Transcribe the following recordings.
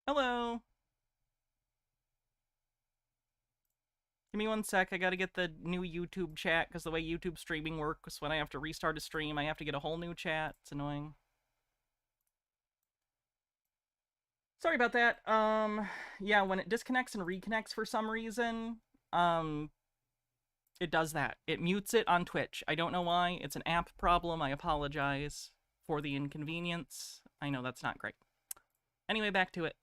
Hello. Give me one sec. I gotta get the new YouTube chat, because the way YouTube streaming works, when I have to restart a stream, I have to get a whole new chat. It's annoying. Sorry about that. Yeah, when it disconnects and reconnects for some reason, it does that. It mutes it on Twitch. I don't know why. It's an app problem. I apologize for the inconvenience. I know that's not great. Anyway, back to it.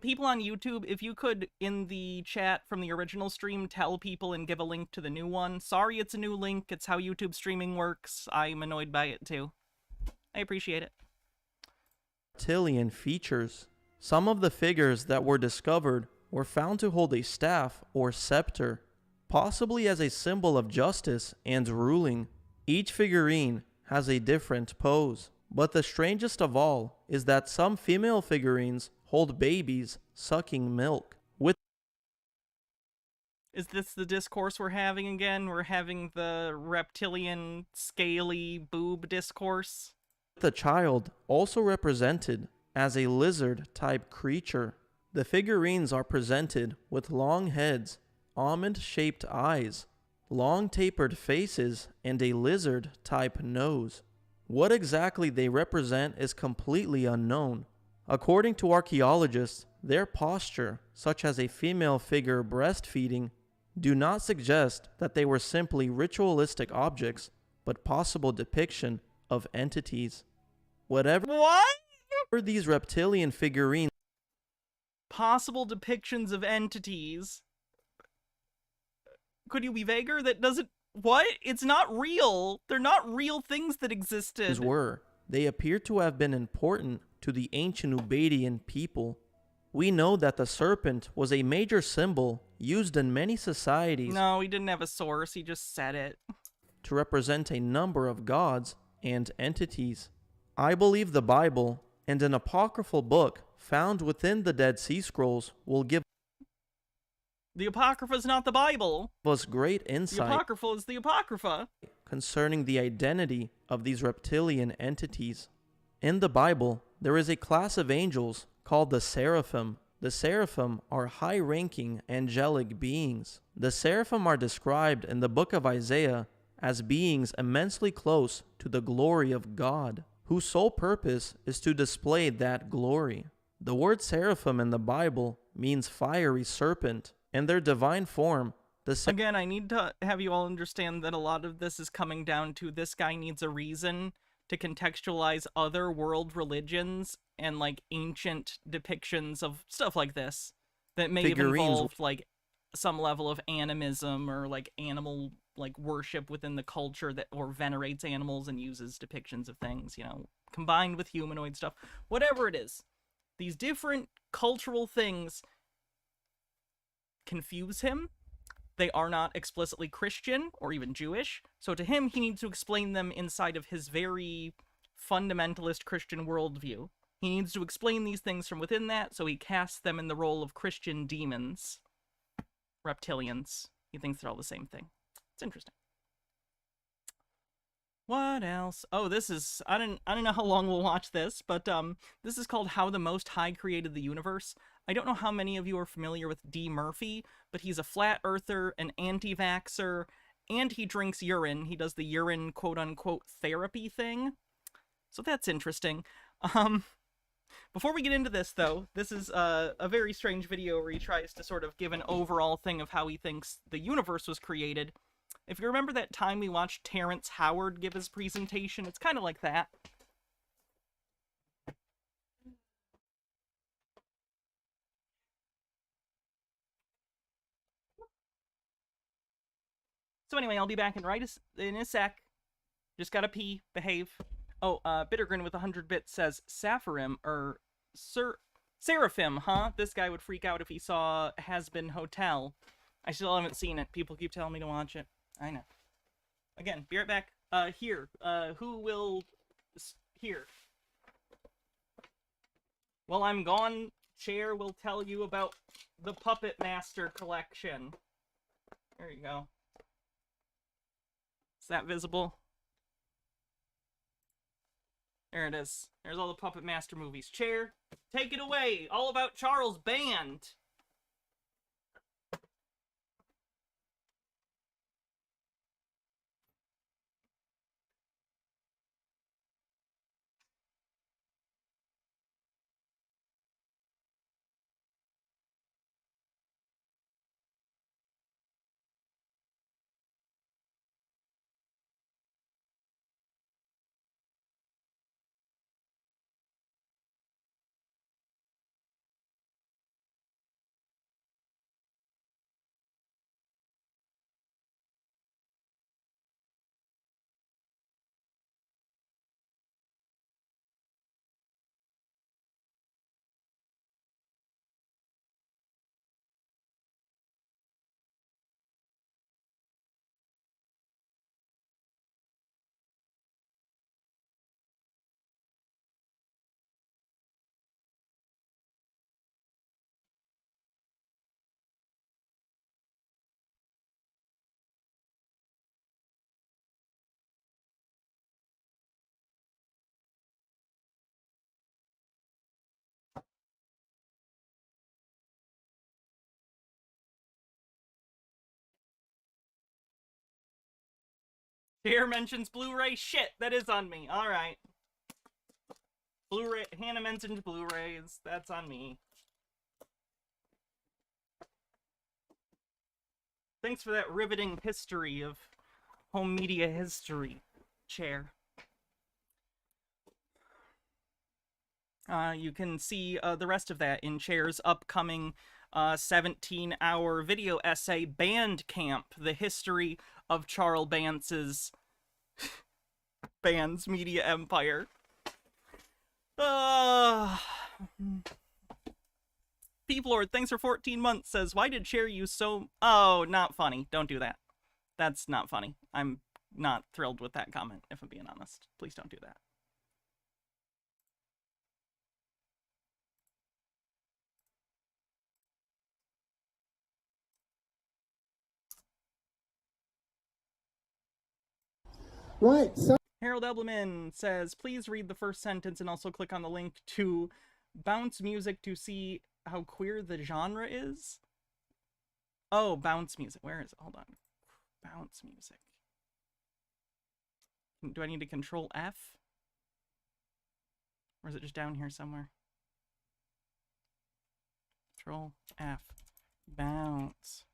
People on YouTube, if you could, in the chat from the original stream, tell people and give a link to the new one. Sorry it's a new link, it's how YouTube streaming works. I'm annoyed by it too. I appreciate it. Reptilian features. Some of the figures that were discovered were found to hold a staff or scepter, possibly as a symbol of justice and ruling. Each figurine has a different pose, but the strangest of all is that some female figurines hold babies sucking milk. Is this the discourse we're having again? We're having the reptilian, scaly boob discourse? The child also represented as a lizard-type creature. The figurines are presented with long heads, almond-shaped eyes, long tapered faces, and a lizard-type nose. What exactly they represent is completely unknown. According to archaeologists, their posture, such as a female figure breastfeeding, do not suggest that they were simply ritualistic objects, but possible depiction of entities. Whatever these reptilian figurines, possible depictions of entities. Could you be vaguer? That doesn't... What? It's not real. They're not real things that existed. They appear to have been important to the ancient Ubaidian people. We know that the serpent was a major symbol used in many societies. No, he didn't have a source, he just said it. To represent a number of gods and entities. I believe the Bible and an apocryphal book found within the Dead Sea Scrolls will give the Apocrypha is not the Bible. Us great insight. The Apocrypha is the Apocrypha. Concerning the identity of these reptilian entities. In the Bible, there is a class of angels called the Seraphim. The Seraphim are high-ranking angelic beings. The Seraphim are described in the book of Isaiah as beings immensely close to the glory of God, whose sole purpose is to display that glory. The word seraphim in the Bible means fiery serpent. In their divine form, again, I need to have you all understand that a lot of this is coming down to this guy needs a reason to contextualize other world religions and, like, ancient depictions of stuff like this that may have involved, like, some level of animism or, like, animal, like, worship within the culture that, or venerates animals and uses depictions of things, you know, combined with humanoid stuff. Whatever it is, these different cultural things confuse him. They are not explicitly Christian or even Jewish, so to him, he needs to explain them inside of his very fundamentalist Christian worldview. He needs to explain these things from within that, so he casts them in the role of Christian demons. Reptilians. He thinks they're all the same thing. It's interesting. What else? Oh, this is... I don't know how long we'll watch this, but this is called How the Most High Created the Universe. I don't know how many of you are familiar with D. Murphy, but he's a flat earther, an anti-vaxxer, and he drinks urine. He does the urine quote-unquote therapy thing. So that's interesting. Before we get into this, though, this is a very strange video where he tries to sort of give an overall thing of how he thinks the universe was created. If you remember that time we watched Terrence Howard give his presentation, it's kind of like that. So anyway, I'll be back in a sec. Just gotta pee. Behave. Oh, Bittergrin with 100 bits says, Saphirim, or Seraphim, huh? This guy would freak out if he saw Has-Been Hotel. I still haven't seen it. People keep telling me to watch it. I know. Again, be right back. Here. Who will... Here. While I'm gone, Chair will tell you about the Puppet Master collection. There you go. Is that visible? There it is. There's all the Puppet Master movies. Chair, take it away. All about Charles Band. Chair mentions Blu-ray. Shit, that is on me. All right. Blu-ray. Hannah mentioned Blu-rays. That's on me. Thanks for that riveting history of home media history, Chair. You can see the rest of that in Chair's upcoming 17-hour video essay, Band Camp, the history of Charles Bance's band's media empire. Peep Lord, thanks for 14 months, says, why did Chair use so... Oh, not funny. Don't do that. That's not funny. I'm not thrilled with that comment, if I'm being honest. Please don't do that. Right, so Harold Ebleman says, please read the first sentence and also click on the link to Bounce Music to see how queer the genre is. Oh, Bounce Music. Where is it? Hold on. Bounce Music. Do I need to control F? Or is it just down here somewhere? Control F. Bounce.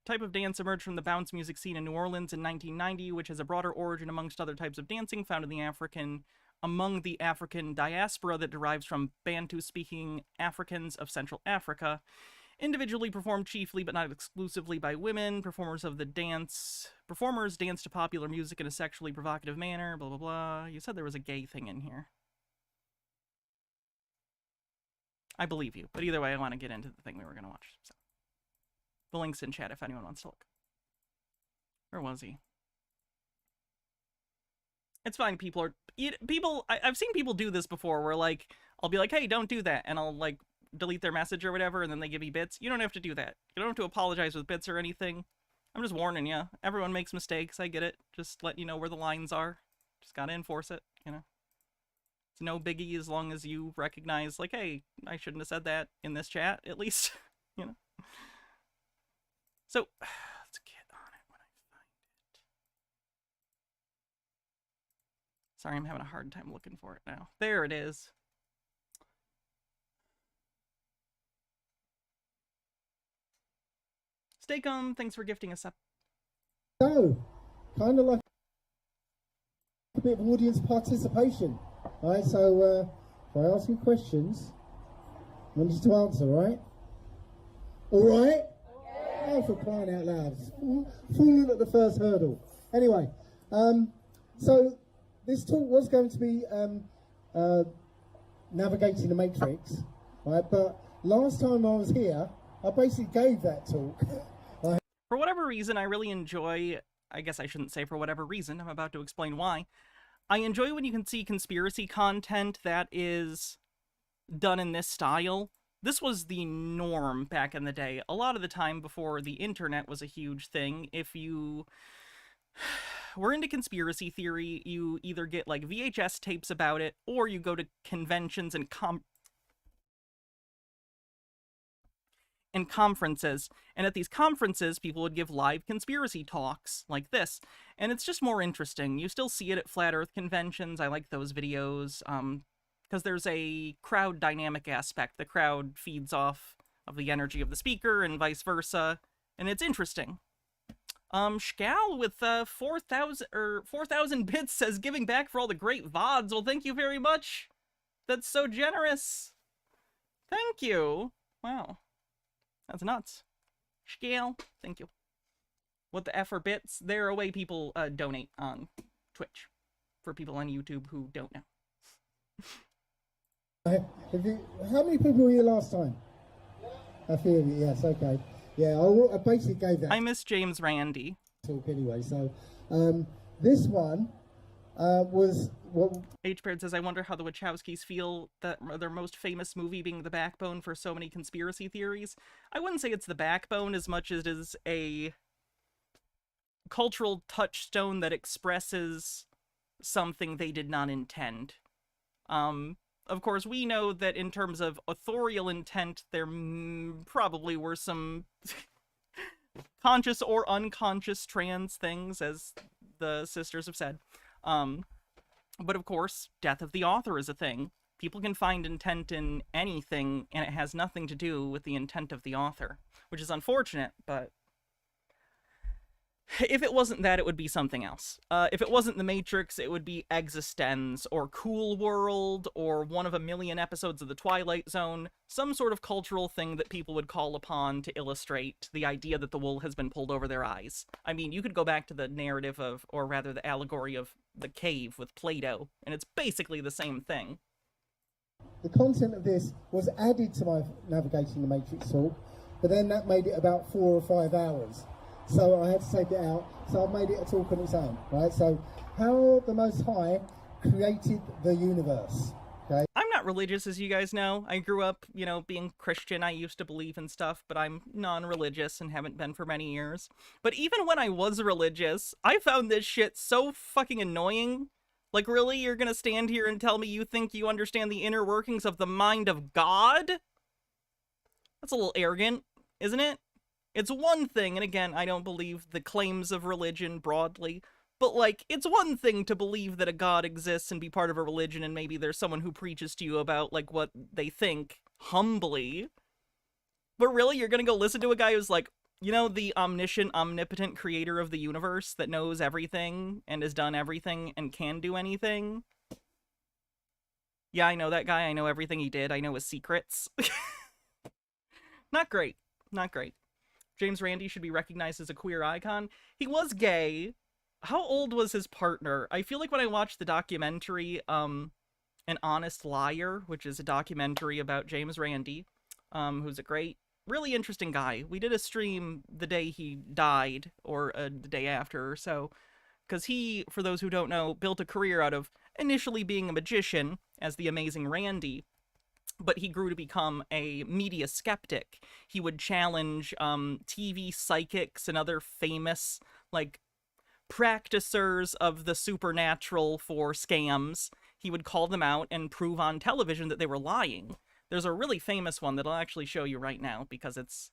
Type of dance emerged from the bounce music scene in New Orleans in 1990, which has a broader origin amongst other types of dancing found in among the African diaspora that derives from Bantu-speaking Africans of Central Africa. Individually performed chiefly, but not exclusively, by women. Performers dance to popular music in a sexually provocative manner, blah, blah, blah. You said there was a gay thing in here. I believe you, but either way, I want to get into the thing we were going to watch. So. The link's in chat if anyone wants to look. Where was he? It's fine, I've seen people do this before where, like, I'll be like, hey, don't do that, and I'll, like, delete their message or whatever, and then they give me bits. You don't have to do that. You don't have to apologize with bits or anything. I'm just warning you. Everyone makes mistakes, I get it. Just let you know where the lines are. Just gotta enforce it, you know? It's no biggie as long as you recognize, like, hey, I shouldn't have said that in this chat, at least, you know? So, let's get on it when I find it. Sorry, I'm having a hard time looking for it now. There it is. Steakum, thanks for gifting us up. So, kind of like a bit of audience participation. All right, so if I ask you questions, I want you to answer, right? All right? Oh, for crying out loud. Falling at the first hurdle. Anyway, so this talk was going to be navigating the Matrix, right? But last time I was here, I basically gave that talk. For whatever reason, I really enjoy, I guess I shouldn't say for whatever reason, I'm about to explain why. I enjoy when you can see conspiracy content that is done in this style. This was the norm back in the day. A lot of the time before the internet was a huge thing, if you we're into conspiracy theory. You either get like VHS tapes about it, or you go to conventions and conferences, and at these conferences people would give live conspiracy talks like this, and it's just more interesting. You still see it at flat earth conventions. I like those videos because there's a crowd dynamic aspect. The crowd feeds off of the energy of the speaker and vice versa, and it's interesting. Shcal with 4,000 bits says giving back for all the great VODs. Well, thank you very much. That's so generous. Thank you. Wow. That's nuts. Scale, thank you. What the F are bits? They're a way people donate on Twitch. For people on YouTube who don't know. How many people were here last time? A few of you, yes, okay. Yeah, I basically gave that I miss James Randi. talk anyway, so this one was what... H-Baird says, I wonder how the Wachowskis feel that their most famous movie being the backbone for so many conspiracy theories. I wouldn't say it's the backbone as much as it is a cultural touchstone that expresses something they did not intend. Of course, we know that in terms of authorial intent, there probably were some conscious or unconscious trans things, as the sisters have said. But of course, death of the author is a thing. People can find intent in anything, and it has nothing to do with the intent of the author, which is unfortunate, but if it wasn't that, it would be something else. If it wasn't The Matrix, it would be Existenz, or Cool World, or one of a million episodes of The Twilight Zone, some sort of cultural thing that people would call upon to illustrate the idea that the wool has been pulled over their eyes. I mean, you could go back to the narrative of, or rather the allegory of, the cave with Plato, and it's basically the same thing. The content of this was added to my Navigating the Matrix talk, but then that made it about 4 or 5 hours. So I had to take it out, so I've made it a talk on its own, right? So, how the Most High created the universe, okay? I'm not religious, as you guys know. I grew up, being Christian. I used to believe in stuff, but I'm non-religious and haven't been for many years. But even when I was religious, I found this shit so fucking annoying. Like, really? You're gonna stand here and tell me you think you understand the inner workings of the mind of God? That's a little arrogant, isn't it? It's one thing, and again, I don't believe the claims of religion broadly, but, like, it's one thing to believe that a god exists and be part of a religion, and maybe there's someone who preaches to you about, like, what they think, humbly. But really, you're gonna go listen to a guy who's like, the omniscient, omnipotent creator of the universe that knows everything, and has done everything, and can do anything? Yeah, I know that guy. I know everything he did. I know his secrets. Not great. Not great. James Randi should be recognized as a queer icon. He was gay. How old was his partner? I feel like when I watched the documentary, An Honest Liar, which is a documentary about James Randi, who's a great, really interesting guy. We did a stream the day he died, or the day after or so, because he, for those who don't know, built a career out of initially being a magician as the amazing Randi, but he grew to become a media skeptic. He would challenge TV psychics and other famous, like, practicers of the supernatural for scams. He would call them out and prove on television that they were lying. There's a really famous one that I'll actually show you right now, because it's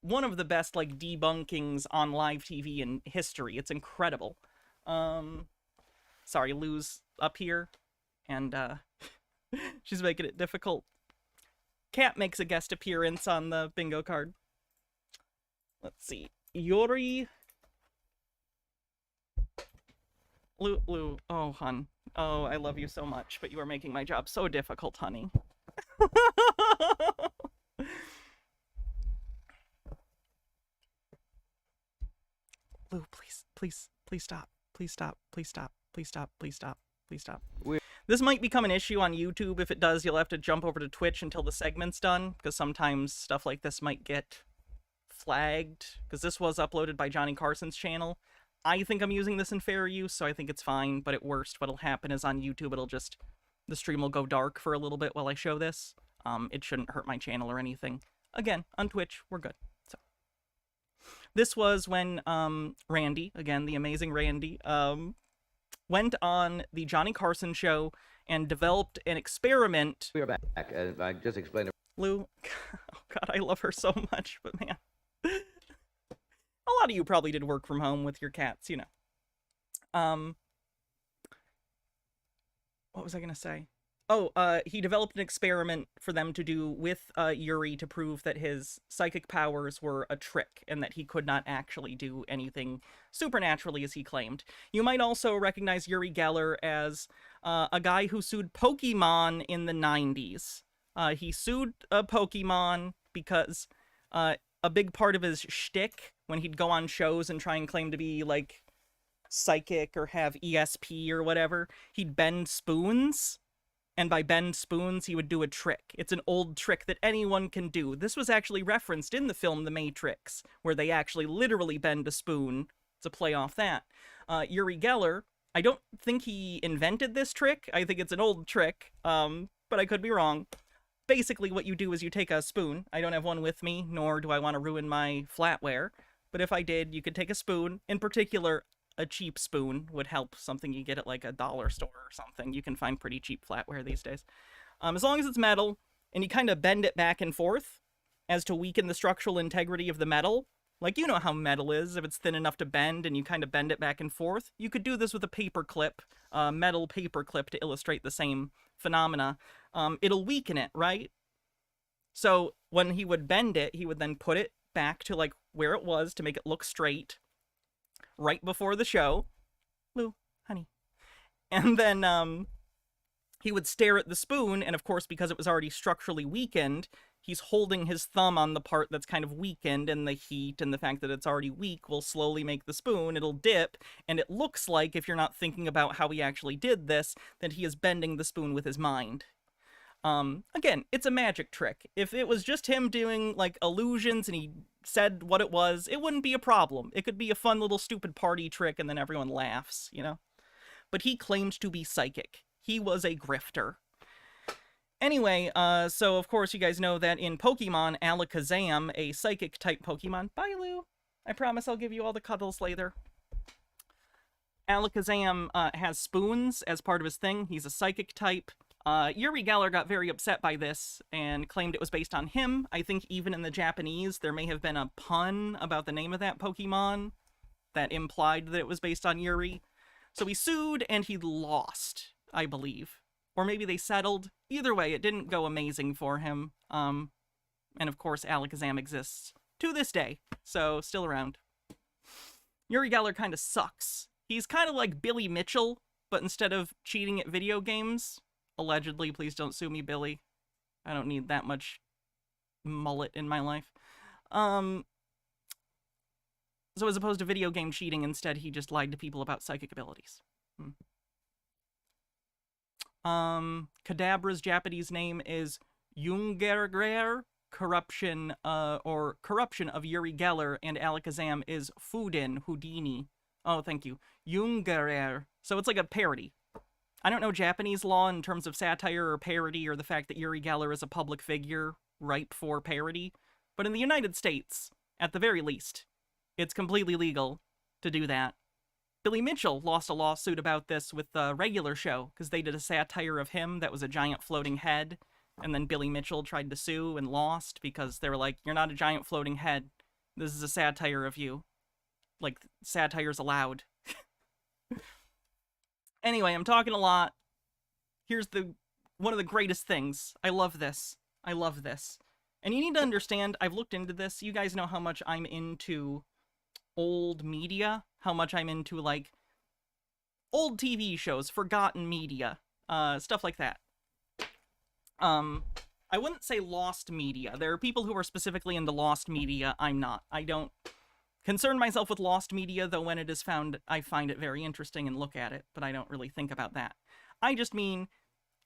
one of the best, like, debunkings on live TV in history. It's incredible. Sorry, Lou's up here, and she's making it difficult. Cat makes a guest appearance on the bingo card. Let's see. Yuri. Lou. Oh, hun. Oh, I love you so much, but you are making my job so difficult, honey. Lou, please stop. Please stop. Please stop. Please stop. Please stop. Please stop. This might become an issue on YouTube. If it does, you'll have to jump over to Twitch until the segment's done, because sometimes stuff like this might get flagged, because this was uploaded by Johnny Carson's channel. I think I'm using this in fair use, so I think it's fine, but at worst, what'll happen is on YouTube, the stream will go dark for a little bit while I show this. It shouldn't hurt my channel or anything. Again, on Twitch, we're good. So, This was when Randy, again the amazing Randy, went on the Johnny Carson show and developed an experiment. We are back. I just explained. Lou, oh god, I love her so much, but man, a lot of you probably did work from home with your cats, you know. What was I gonna say? Oh, he developed an experiment for them to do with Yuri to prove that his psychic powers were a trick and that he could not actually do anything supernaturally as he claimed. You might also recognize Yuri Geller as a guy who sued Pokemon in the 90s. He sued Pokemon because a big part of his shtick when he'd go on shows and try and claim to be, like, psychic or have ESP or whatever, he'd bend spoons. And by bend spoons, he would do a trick. It's an old trick that anyone can do. This was actually referenced in the film The Matrix, where they actually literally bend a spoon. It's a play off that. Yuri Geller, I don't think he invented this trick. I think it's an old trick, but I could be wrong. Basically, what you do is you take a spoon. I don't have one with me, nor do I want to ruin my flatware. But if I did, you could take a spoon. In particular, a cheap spoon would help, something you get at like a dollar store or something. You can find pretty cheap flatware these days. As long as it's metal, and you kind of bend it back and forth as to weaken the structural integrity of the metal. Like, you know how metal is, if it's thin enough to bend and you kind of bend it back and forth. You could do this with a paper clip, metal paper clip, to illustrate the same phenomena. It'll weaken it, right? So when he would bend it, he would then put it back to like where it was to make it look straight right before the show. Lou, honey. And then he would stare at the spoon, and of course, because it was already structurally weakened, he's holding his thumb on the part that's kind of weakened, and the heat and the fact that it's already weak will slowly make the spoon, it'll dip, and it looks like, if you're not thinking about how he actually did this, that he is bending the spoon with his mind. Again, it's a magic trick. If it was just him doing, like, illusions and he said what it was, it wouldn't be a problem. It could be a fun little stupid party trick and then everyone laughs, you know? But he claimed to be psychic. He was a grifter. Anyway, so of course you guys know that in Pokemon, Alakazam, a psychic-type Pokemon... Bye, Lou! I promise I'll give you all the cuddles later. Alakazam has spoons as part of his thing. He's a psychic type. Yuri Geller got very upset by this and claimed it was based on him. I think even in the Japanese, there may have been a pun about the name of that Pokemon that implied that it was based on Yuri. So he sued and he lost, I believe. Or maybe they settled. Either way, it didn't go amazing for him. And of course, Alakazam exists to this day, so still around. Yuri Geller kind of sucks. He's kind of like Billy Mitchell, but instead of cheating at video games... Allegedly, please don't sue me, Billy. I don't need that much mullet in my life. So as opposed to video game cheating, instead he just lied to people about psychic abilities. Kadabra's Japanese name is Jungergrer, corruption of Yuri Geller, and Alakazam is Fudin, Houdini. Oh, thank you. Jungerer. So it's like a parody. I don't know Japanese law in terms of satire or parody or the fact that Yuri Geller is a public figure ripe for parody, but in the United States, at the very least, it's completely legal to do that. Billy Mitchell lost a lawsuit about this with the regular show, because they did a satire of him that was a giant floating head, and then Billy Mitchell tried to sue and lost because they were like, you're not a giant floating head. This is a satire of you. Like, satire's allowed. Anyway, I'm talking a lot. Here's one of the greatest things. I love this. I love this. And you need to understand, I've looked into this. You guys know how much I'm into old media. How much I'm into, like, old TV shows, forgotten media. Stuff like that. I wouldn't say lost media. There are people who are specifically into lost media. I'm not. I don't concern myself with lost media, though when it is found, I find it very interesting and look at it, but I don't really think about that. I just mean,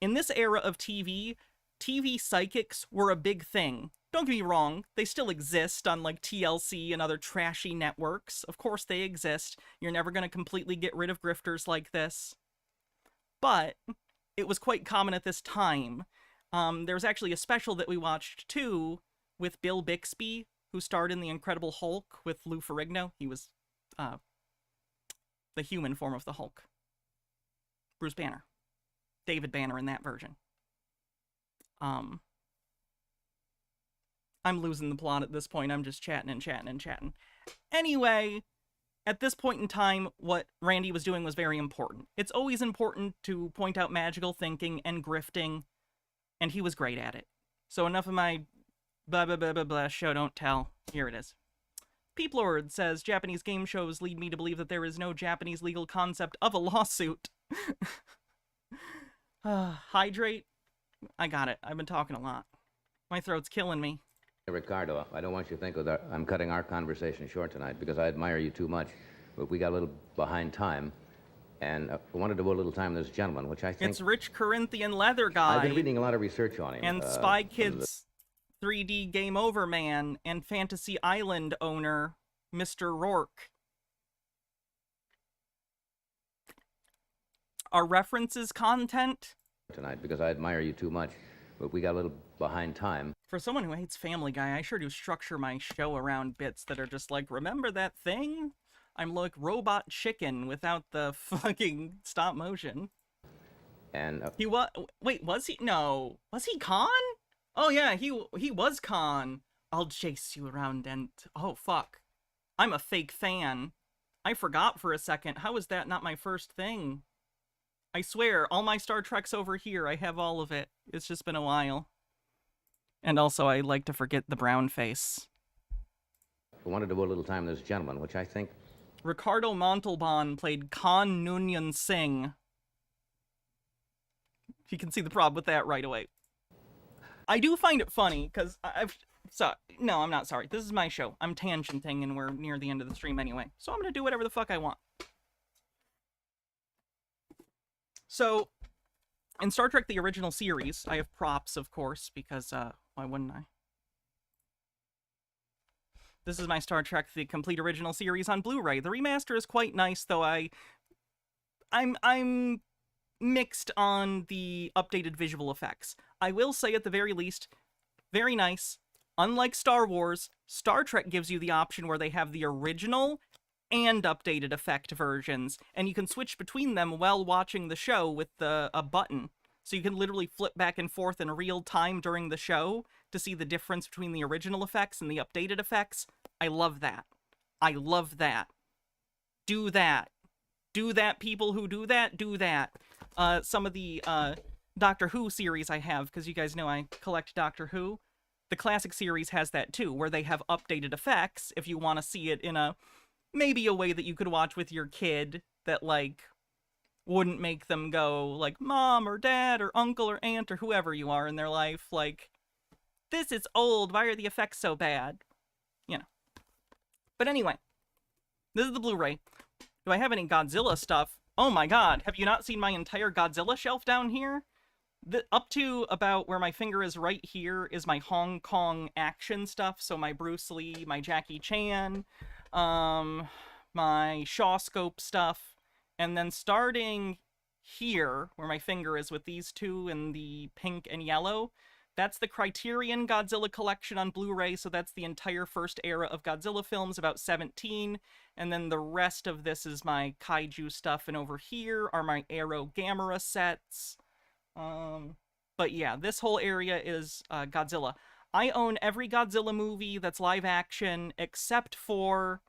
in this era of TV, TV psychics were a big thing. Don't get me wrong, they still exist on, like, TLC and other trashy networks. Of course they exist. You're never going to completely get rid of grifters like this. But it was quite common at this time. There was actually a special that we watched, too, with Bill Bixby, who starred in The Incredible Hulk with Lou Ferrigno. He was the human form of the Hulk. Bruce Banner. David Banner in that version. I'm losing the plot at this point. I'm just chatting and chatting and chatting. Anyway, at this point in time, what Randy was doing was very important. It's always important to point out magical thinking and grifting, and he was great at it. So enough of my blah blah blah blah blah show don't tell. Here it is. Peep Lord says, Japanese game shows lead me to believe that there is no Japanese legal concept of a lawsuit. Hydrate? I got it. I've been talking a lot. My throat's killing me. Ricardo, I don't want you to think that I'm cutting our conversation short tonight because I admire you too much. But we got a little behind time, and we wanted to devote a little time to this gentleman, which I think... It's Rich Corinthian Leather Guy. I've been reading a lot of research on him. And Spy Kids 3D Game Over Man and Fantasy Island owner, Mr. Rourke. Are references content? Tonight because I admire you too much. But we got a little behind time. For someone who hates Family Guy, I sure do structure my show around bits that are just like, remember that thing? I'm like Robot Chicken without the fucking stop motion. And He was... Wait, was he? No. Was he Khan? Oh yeah, he was Khan. I'll chase you around and... Oh, fuck. I'm a fake fan. I forgot for a second. How is that not my first thing? I swear, all my Star Trek's over here. I have all of it. It's just been a while. And also, I like to forget the brown face. we wanted to devote a little time to this gentleman, which I think... Ricardo Montalban played Khan Noonien Singh. You can see the problem with that right away. I do find it funny, because no, I'm not sorry. This is my show. I'm tangenting, and we're near the end of the stream anyway. So I'm going to do whatever the fuck I want. So, in Star Trek the original series, I have props, of course, because, why wouldn't I? This is my Star Trek the complete original series on Blu-ray. The remaster is quite nice, though I'm mixed on the updated visual effects. I will say at the very least, very nice. Unlike Star Wars, Star Trek gives you the option where they have the original and updated effect versions, and you can switch between them while watching the show with a button. So you can literally flip back and forth in real time during the show to see the difference between the original effects and the updated effects. I love that. I love that. Do that. Do that, people who do that, do that. Some of the Doctor Who series I have, because you guys know I collect Doctor Who, the classic series has that too, where they have updated effects if you want to see it in maybe a way that you could watch with your kid that, like, wouldn't make them go, like, mom or dad or uncle or aunt or whoever you are in their life, like, this is old, why are the effects so bad? You know. But anyway, this is the Blu-ray. Do I have any Godzilla stuff? Oh my god, have you not seen my entire Godzilla shelf down here? Up to about where my finger is right here is my Hong Kong action stuff, so my Bruce Lee, my Jackie Chan, my Shawscope stuff, and then starting here, where my finger is with these two in the pink and yellow, that's the Criterion Godzilla collection on Blu-ray, so that's the entire first era of Godzilla films, about 17, and then the rest of this is my Kaiju stuff, and over here are my Arrow Gamera sets. But yeah, this whole area is Godzilla. I own every Godzilla movie that's live action, except for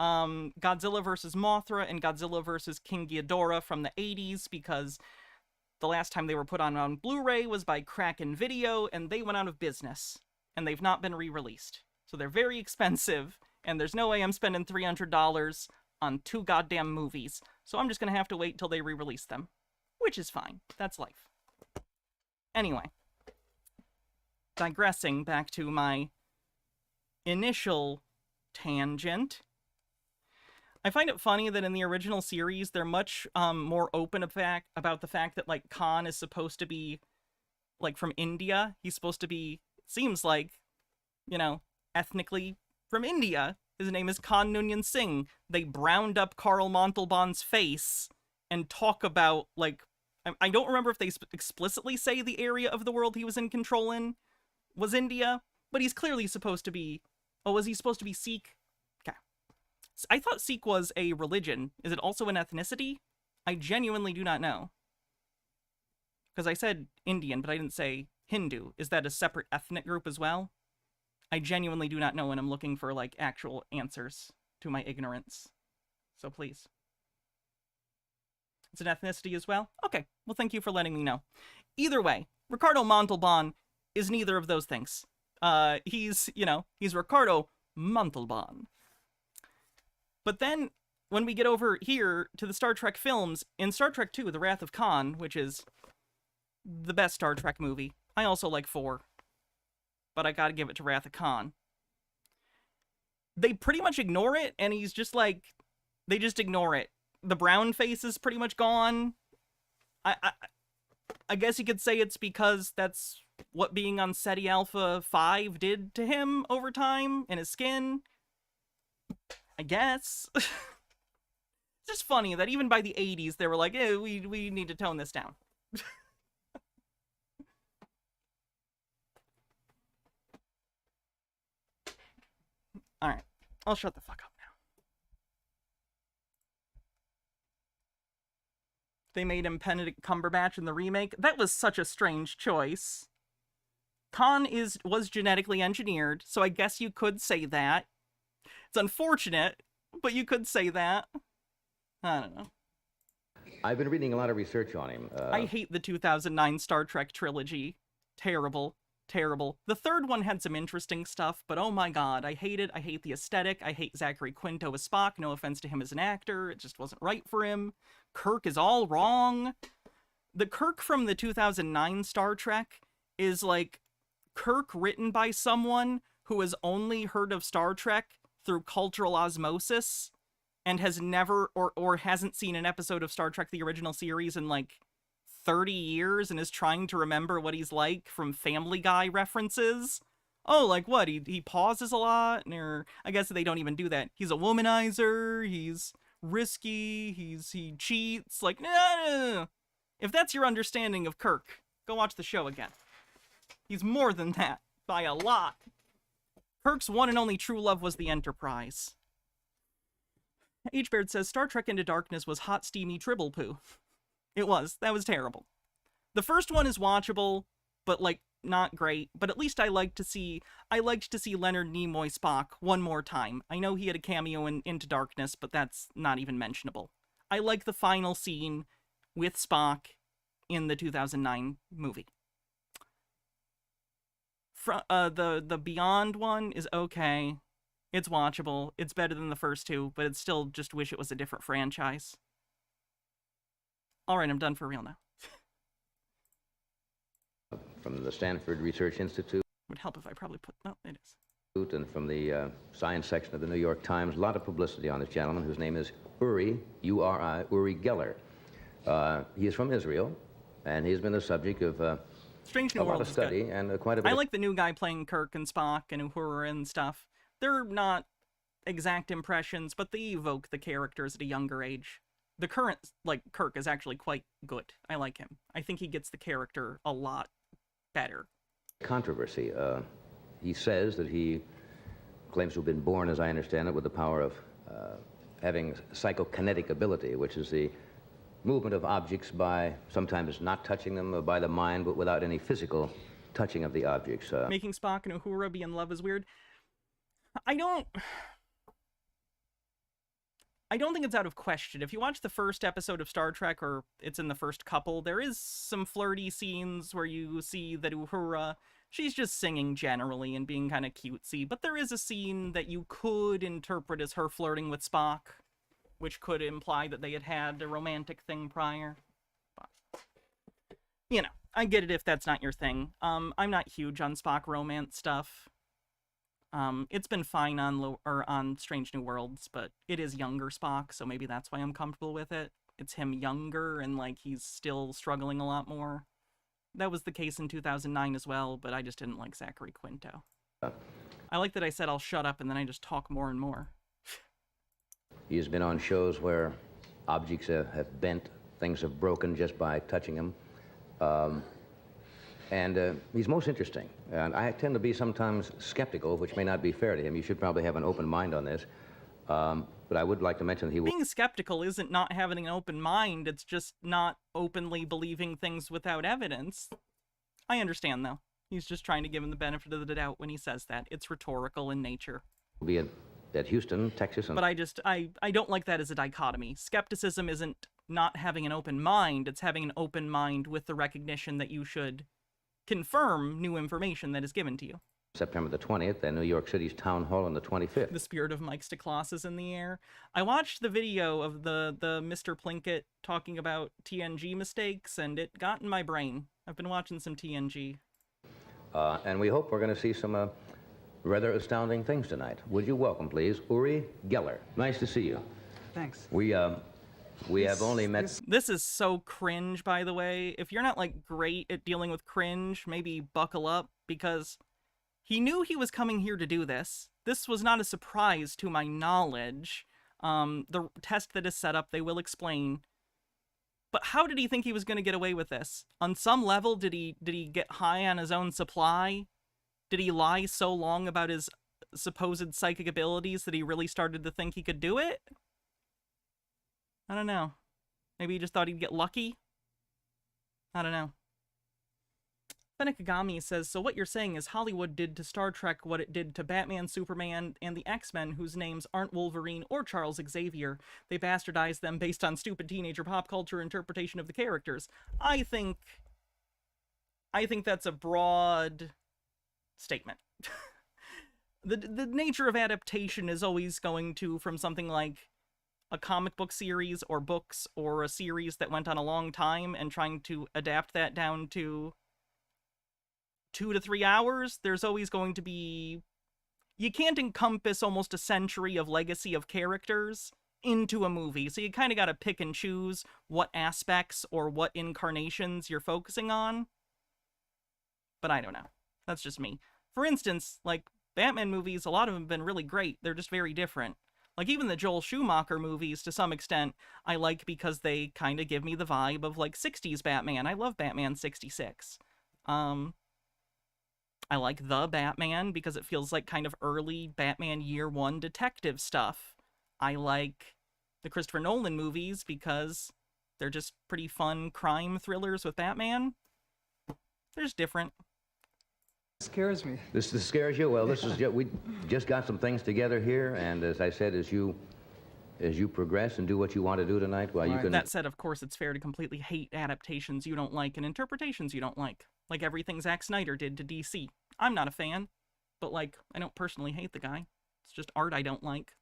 Godzilla vs. Mothra and Godzilla vs. King Ghidorah from the 80s, because the last time they were put on Blu-ray was by Kraken Video, and they went out of business, and they've not been re-released. So they're very expensive, and there's no way I'm spending $300 on 2 goddamn movies, so I'm just gonna have to wait till they re-release them. Which is fine. That's life. Anyway. Digressing back to my initial tangent. I find it funny that in the original series, they're much more open about the fact that, like, Khan is supposed to be, like, from India. He's supposed to be, seems like, you know, ethnically from India. His name is Khan Noonien Singh. They browned up Carl Montalban's face and talk about, like, I don't remember if they explicitly say the area of the world he was in control in was India, but he's clearly supposed to be Oh, was he supposed to be Sikh? Okay. I thought Sikh was a religion. Is it also an ethnicity? I genuinely do not know. Because I said Indian, but I didn't say Hindu. Is that a separate ethnic group as well? I genuinely do not know, and I'm looking for, like, actual answers to my ignorance. So please. It's an ethnicity as well? Okay, well, thank you for letting me know. Either way, Ricardo Montalban is neither of those things. He's Ricardo Montalban. But then, when we get over here to the Star Trek films, in Star Trek II, The Wrath of Khan, which is the best Star Trek movie, I also like 4, but I gotta give it to Wrath of Khan. They pretty much ignore it, and he's just like, they just ignore it. The brown face is pretty much gone. I guess you could say it's because that's what being on SETI Alpha 5 did to him over time and his skin. I guess. It's just funny that even by the 80s, they were like, we need to tone this down. Alright, I'll shut the fuck up now. They made him Benedict Cumberbatch in the remake. That was such a strange choice. Khan was genetically engineered, so I guess you could say that. It's unfortunate, but you could say that. I don't know. I've been reading a lot of research on him. I hate the 2009 Star Trek trilogy. Terrible. Terrible. The third one had some interesting stuff, but oh my god, I hate it. I hate the aesthetic. I hate Zachary Quinto as Spock. No offense to him as an actor. It just wasn't right for him. Kirk is all wrong. The Kirk from the 2009 Star Trek is like Kirk written by someone who has only heard of Star Trek through cultural osmosis and has never or hasn't seen an episode of Star Trek the original series in like 30 years and is trying to remember what he's like from Family Guy references. Oh, like what? He pauses a lot? Or I guess they don't even do that. He's a womanizer, he's risky, he cheats. Like, no. If that's your understanding of Kirk, go watch the show again. He's more than that, by a lot. Kirk's one and only true love was the Enterprise. H-Baird says, Star Trek Into Darkness was hot, steamy tribble poo. It was. That was terrible. The first one is watchable, but, like, not great. But at least I liked to see Leonard Nimoy Spock one more time. I know he had a cameo in Into Darkness, but that's not even mentionable. I like the final scene with Spock in the 2009 movie. The Beyond one is okay. It's watchable. It's better than the first two, but it's still just wish it was a different franchise. Alright, I'm done for real now. From the Stanford Research Institute. Would help if I probably put... No, it is. And from the science section of the New York Times. A lot of publicity on this gentleman whose name is Uri, U-R-I, Uri Geller. He is from Israel, and he's been the subject of Strange New a lot World of is study good. and quite a bit I like the new guy playing Kirk and Spock and Uhura and stuff. They're not exact impressions, but they evoke the characters at a younger age. The current, like, Kirk is actually quite good. I like him. I think he gets the character a lot better. Controversy. He says that he claims to have been born, as I understand it, with the power of having psychokinetic ability, which is the movement of objects by sometimes not touching them by the mind, but without any physical touching of the objects. Making Spock and Uhura be in love is weird. I don't think it's out of question. If you watch the first episode of Star Trek, or it's in the first couple, there is some flirty scenes where you see that Uhura, she's just singing generally and being kind of cutesy, but there is a scene that you could interpret as her flirting with Spock, which could imply that they had had a romantic thing prior. But, you know, I get it if that's not your thing. I'm not huge on Spock romance stuff. It's been fine on Strange New Worlds, but it is younger Spock, so maybe that's why I'm comfortable with it. It's him younger, and, like, he's still struggling a lot more. That was the case in 2009 as well, but I just didn't like Zachary Quinto. I like that I said I'll shut up, and then I just talk more and more. He has been on shows where objects have bent, things have broken just by touching him. And he's most interesting. And I tend to be sometimes skeptical, which may not be fair to him. You should probably have an open mind on this. But I would like to mention that he will... Being skeptical isn't not having an open mind, it's just not openly believing things without evidence. I understand, though. He's just trying to give him the benefit of the doubt when he says that. It's rhetorical in nature. be at Houston, Texas. But I don't like that as a dichotomy. Skepticism isn't not having an open mind, it's having an open mind with the recognition that you should confirm new information that is given to you. September the 20th, and New York City's Town Hall on the 25th. The spirit of Mike Stiklas is in the air. I watched the video of the Mr. Plinkett talking about TNG mistakes, and it got in my brain. I've been watching some TNG. And we hope we're going to see some rather astounding things tonight. Would you welcome, please, Uri Geller. Nice to see you. Thanks. We have only met... This is so cringe, by the way. If you're not, like, great at dealing with cringe, maybe buckle up, because he knew he was coming here to do this. This was not a surprise to my knowledge. The test that is set up, they will explain. But how did he think he was going to get away with this? On some level, did he get high on his own supply? Did he lie so long about his supposed psychic abilities that he really started to think he could do it? I don't know. Maybe he just thought he'd get lucky? I don't know. Fenekagami says, so what you're saying is Hollywood did to Star Trek what it did to Batman, Superman, and the X-Men, whose names aren't Wolverine or Charles Xavier. They bastardized them based on stupid teenager pop culture interpretation of the characters. I think that's a broad statement. The nature of adaptation is always going to, from something like a comic book series or books or a series that went on a long time and trying to adapt that down to 2 to 3 hours, there's always going to be... You can't encompass almost a century of legacy of characters into a movie, so you kind of got to pick and choose what aspects or what incarnations you're focusing on. But I don't know. That's just me. For instance, like, Batman movies, a lot of them have been really great. They're just very different. Like, even the Joel Schumacher movies, to some extent, I like because they kind of give me the vibe of, like, 60s Batman. I love Batman 66. I like The Batman because it feels like kind of early Batman Year One detective stuff. I like the Christopher Nolan movies because they're just pretty fun crime thrillers with Batman. They're just different. It scares me. This scares you? Well, this is we just got some things together here, and as I said, as you progress and do what you want to do tonight, well, you can... That said, of course, it's fair to completely hate adaptations you don't like and interpretations you don't like everything Zack Snyder did to DC. I'm not a fan, but, like, I don't personally hate the guy. It's just art I don't like.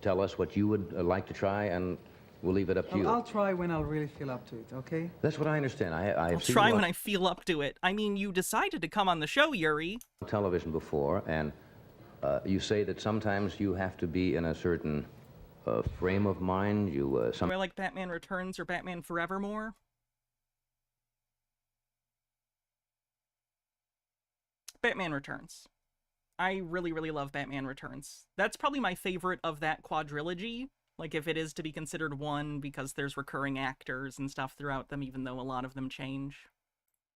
Tell us what you would like to try, and we'll leave it up to you. I'll try when I'll really feel up to it, okay? That's what I understand. I'll try when I feel up to it. I mean, you decided to come on the show, Yuri. Television before, and you say that sometimes you have to be in a certain frame of mind. Do I like Batman Returns or Batman Forever more? Batman Returns. I really, really love Batman Returns. That's probably my favorite of that quadrilogy. Like, if it is to be considered one, because there's recurring actors and stuff throughout them, even though a lot of them change.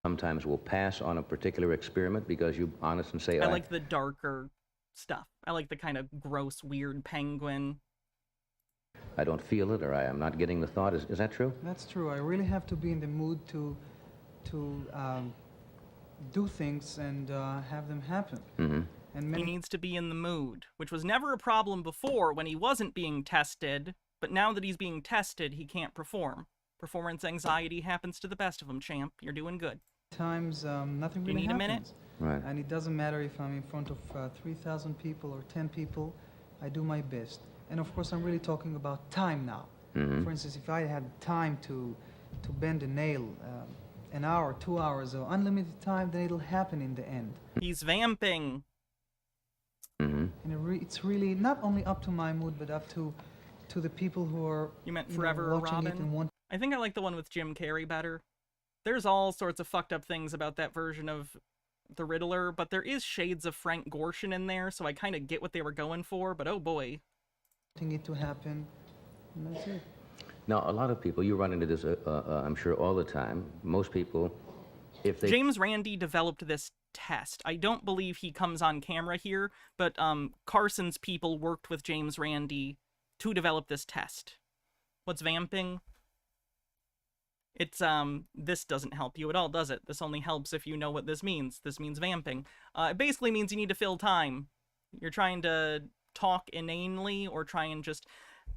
Sometimes we'll pass on a particular experiment because you're honest and say... I like the darker stuff. I like the kind of gross, weird penguin. I don't feel it, or I am not getting the thought. Is that true? That's true. I really have to be in the mood to do things and have them happen. Mm-hmm. And he needs to be in the mood, which was never a problem before when he wasn't being tested, but now that he's being tested, he can't perform. Performance anxiety happens to the best of them, champ. You're doing good. Times nothing really happens. You need happens. a minute? Right. And it doesn't matter if I'm in front of 3,000 people or 10 people, I do my best. And of course, I'm really talking about time now. Mm-hmm. For instance, if I had time to bend a nail, an hour, 2 hours, or unlimited time, then it'll happen in the end. He's vamping. Mm-hmm. And it's really not only up to my mood, but up to the people who are You meant Forever or watching Robin? it and want. I think I like the one with Jim Carrey better. There's all sorts of fucked up things about that version of the Riddler, but there is shades of Frank Gorshin in there, so I kind of get what they were going for, but oh boy. Wanting it to happen, and that's it. Now, a lot of people, you run into this, I'm sure, all the time. Most people, If they James Randi developed this test. I don't believe he comes on camera here, but Carson's people worked with James Randi to develop this test. What's vamping? It's, this doesn't help you at all, does it? This only helps if you know what this means. This means vamping. It basically means you need to fill time. You're trying to talk inanely, or try and just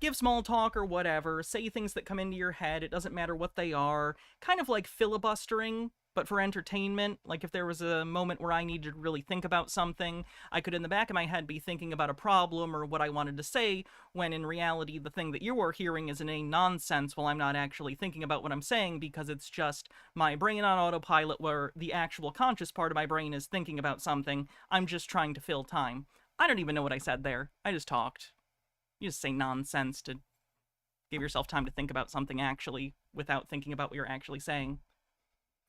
give small talk or whatever, say things that come into your head, it doesn't matter what they are, kind of like filibustering, but for entertainment. Like if there was a moment where I needed to really think about something, I could in the back of my head be thinking about a problem or what I wanted to say, when in reality the thing that you are hearing is inane nonsense while I'm not actually thinking about what I'm saying, because it's just my brain on autopilot where the actual conscious part of my brain is thinking about something. I'm just trying to fill time. I don't even know what I said there. I just talked. You just say nonsense to give yourself time to think about something actually, without thinking about what you're actually saying.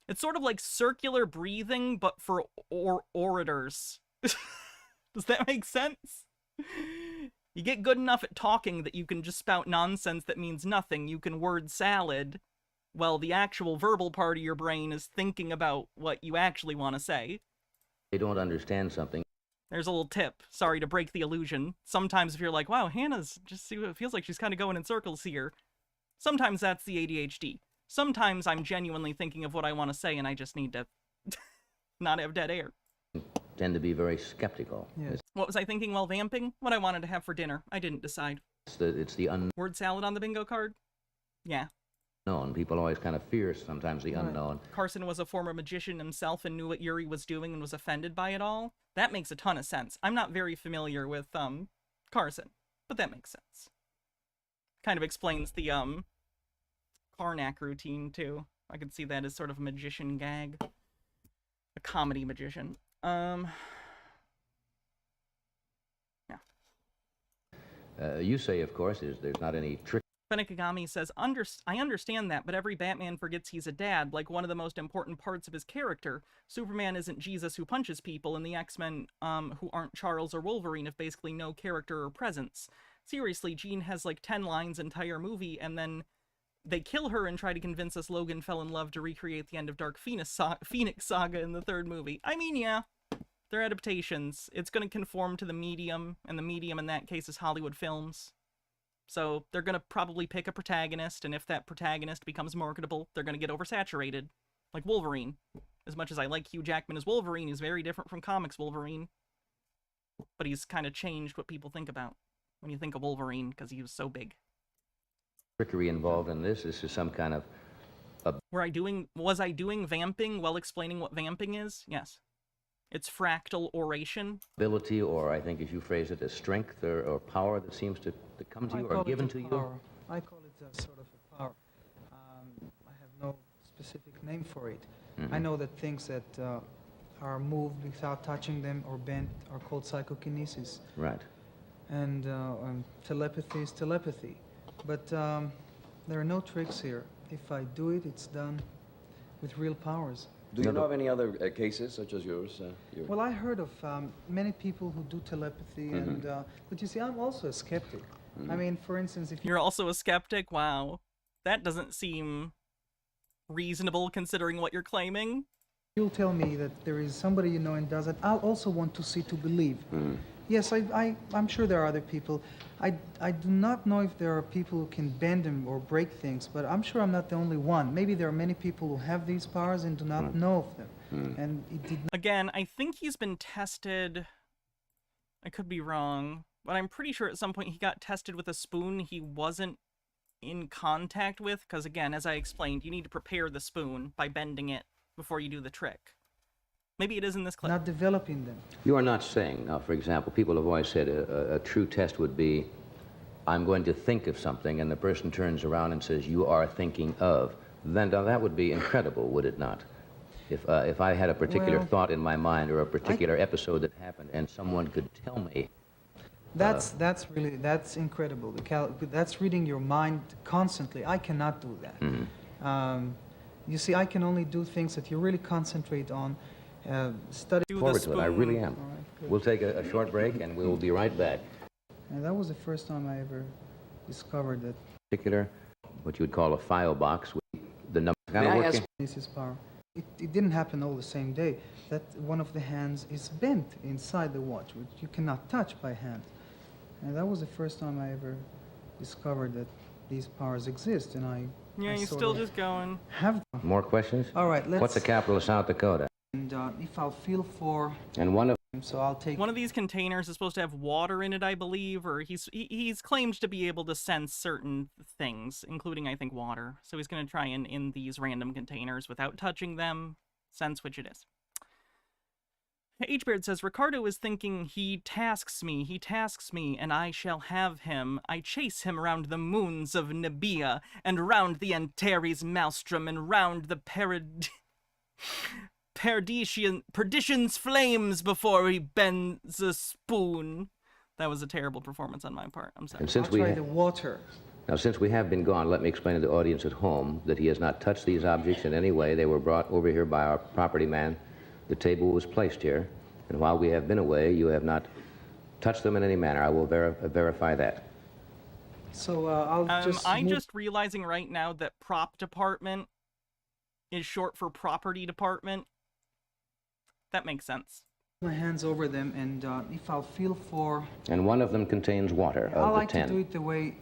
It's sort of like circular breathing, but for orators. Does that make sense? You get good enough at talking that you can just spout nonsense that means nothing. You can word salad, while the actual verbal part of your brain is thinking about what you actually want to say. they don't understand something, There's a little tip. Sorry to break the illusion. Sometimes if you're like, wow, Hannah's just, it feels like she's kind of going in circles here. Sometimes that's the ADHD. Sometimes I'm genuinely thinking of what I want to say and I just need to not have dead air. tend to be very skeptical. Yes. What was I thinking while vamping? What I wanted to have for dinner. I didn't decide. It's the Word salad on the bingo card? Yeah. unknown. People always kind of fear sometimes the unknown. Carson was a former magician himself and knew what Yuri was doing and was offended by it all. That makes a ton of sense. I'm not very familiar with, Carson, but that makes sense. Kind of explains the, Karnak routine, too. I could see that as sort of a magician gag. A comedy magician. Yeah. You say, of course, there's not any trick. Fenekagami says, I understand that, but every Batman forgets he's a dad, like one of the most important parts of his character. Superman isn't Jesus who punches people, and the X-Men, who aren't Charles or Wolverine, have basically no character or presence. Seriously, Jean has like 10 lines entire movie, and then they kill her and try to convince us Logan fell in love to recreate the end of Dark Phoenix Saga in the third movie. I mean, yeah, they're adaptations. It's going to conform to the medium, and the medium in that case is Hollywood films. So they're going to probably pick a protagonist, and if that protagonist becomes marketable, they're going to get oversaturated. Like Wolverine. As much as I like Hugh Jackman as Wolverine, he's very different from comics Wolverine. But he's kind of changed what people think about when you think of Wolverine, because he was so big. Trickery involved in this. This is some kind of Was I doing vamping while explaining what vamping is? Yes. It's fractal oration. ability, or I think as you phrase it, a strength or power that seems to come to you or given to you. I call it a sort of a power. I have no specific name for it. I know that things that are moved without touching them or bent are called psychokinesis. Right. And telepathy is telepathy. But there are no tricks here. If I do it, it's done with real powers. Do you know of any other cases such as yours? Well, I heard of many people who do telepathy, and but you see, I'm also a skeptic. I mean, for instance, if You're also a skeptic? Wow. That doesn't seem reasonable considering what you're claiming. you'll tell me that there is somebody you know and does it, I'll also want to see to believe. Yes, I'm sure there are other people. I do not know if there are people who can bend them or break things, but I'm sure I'm not the only one. Maybe there are many people who have these powers and do not know of them. And it did not. Again, I think he's been tested. I could be wrong, but I'm pretty sure at some point he got tested with a spoon he wasn't in contact with, because again, as I explained, you need to prepare the spoon by bending it before you do the trick. Maybe it is in this clip. Not developing them. You are not saying, now, for example, people have always said a true test would be, I'm going to think of something, and the person turns around and says, you are thinking of. Then that would be incredible, would it not? If I had a particular Well, thought in my mind or a particular episode that happened, and someone could tell me. That's incredible. That's reading your mind constantly. I cannot do that. You see, I can only do things that you really concentrate on. Study. Do the Forward to it, I really am. All right, good. We'll take a short break, and we will be right back. And that was the first time I ever discovered that Particular, what you would call a file box with the number. May I ask- this is power. It didn't happen all the same day. That one of the hands is bent inside the watch, which you cannot touch by hand. And that was the first time I ever discovered that these powers exist, and I Yeah, you're sort still of just going. have them. More questions? All right, let's... What's the capital of South Dakota? And if I'll feel for... And one of... So I'll take... One of these containers is supposed to have water in it, I believe, or he's claimed to be able to sense certain things, including, I think, water. So he's going to try and, in these random containers, without touching them, sense which it is. H-Beard says, Ricardo is thinking, he tasks me, and I shall have him. I chase him round the moons of Nebia, and round the Antares Maelstrom, and round the perdition's flames before he bends a spoon. That was a terrible performance on my part. I'm sorry. And since I'll we try the water. Now, since we have been gone, let me explain to the audience at home that he has not touched these objects in any way. They were brought over here by our property man. The table was placed here, and while we have been away, you have not touched them in any manner. I will verify that. So I'll just... I'm just realizing right now that prop department is short for property department. That makes sense. My hands over them, and if I'll feel for... And one of them contains water, I of like the 10. to do it the way